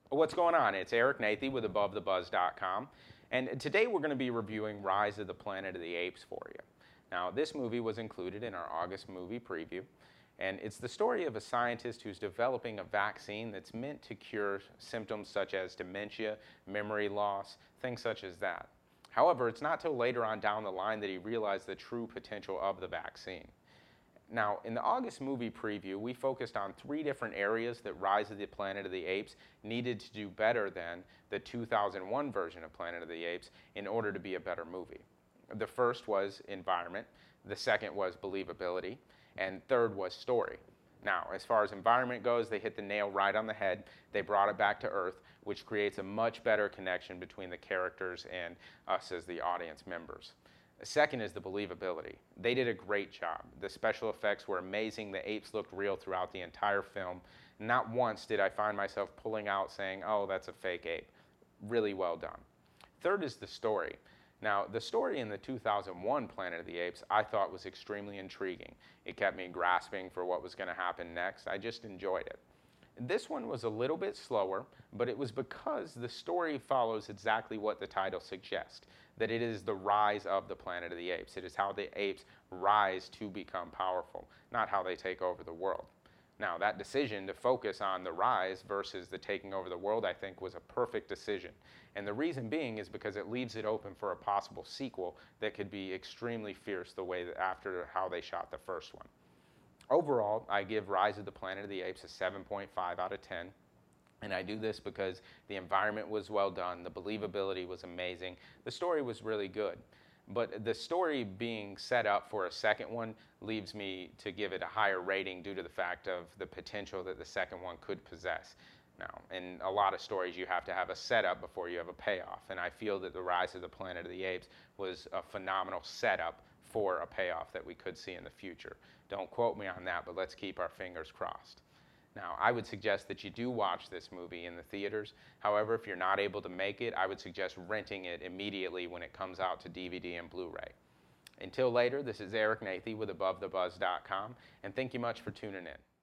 What's going on? It's Eric Nathey with AboveTheBuzz.com, and today we're going to be reviewing Rise of the Planet of the Apes for you. Now, this movie was included in our August movie preview, and it's the story of a scientist who's developing a vaccine that's meant to cure symptoms such as dementia, memory loss, things such as that. However, it's not till later on down the line that he realized the true potential of the vaccine. Now, in the August movie preview, we focused on 3 different areas that Rise of the Planet of the Apes needed to do better than the 2001 version of Planet of the Apes in order to be a better movie. The first was environment, the second was believability, and third was story. Now, as far as environment goes, they hit the nail right on the head. They brought it back to Earth, which creates a much better connection between the characters and us as the audience members. Second is the believability. They did a great job. The special effects were amazing. The apes looked real throughout the entire film. Not once did I find myself pulling out saying, oh, that's a fake ape. Really well done. Third is the story. Now, the story in the 2001 Planet of the Apes I thought was extremely intriguing. It kept me grasping for what was going to happen next. I just enjoyed it. This one was a little bit slower, but it was because the story follows exactly what the title suggests, that it is the rise of the Planet of the Apes. It is how the apes rise to become powerful, not how they take over the world. Now, that decision to focus on the rise versus the taking over the world, I think, was a perfect decision. And the reason being is because it leaves it open for a possible sequel that could be extremely fierce the way that after how they shot the first one. Overall, I give Rise of the Planet of the Apes a 7.5 out of 10. And I do this because the environment was well done, the believability was amazing, the story was really good. But the story being set up for a second one leaves me to give it a higher rating due to the fact of the potential that the second one could possess. Now, in a lot of stories, you have to have a setup before you have a payoff. And I feel that the Rise of the Planet of the Apes was a phenomenal setup for a payoff that we could see in the future. Don't quote me on that, but let's keep our fingers crossed. Now, I would suggest that you do watch this movie in the theaters. However, if you're not able to make it, I would suggest renting it immediately when it comes out to DVD and Blu-ray. Until later, this is Eric Nathey with AboveTheBuzz.com, and thank you much for tuning in.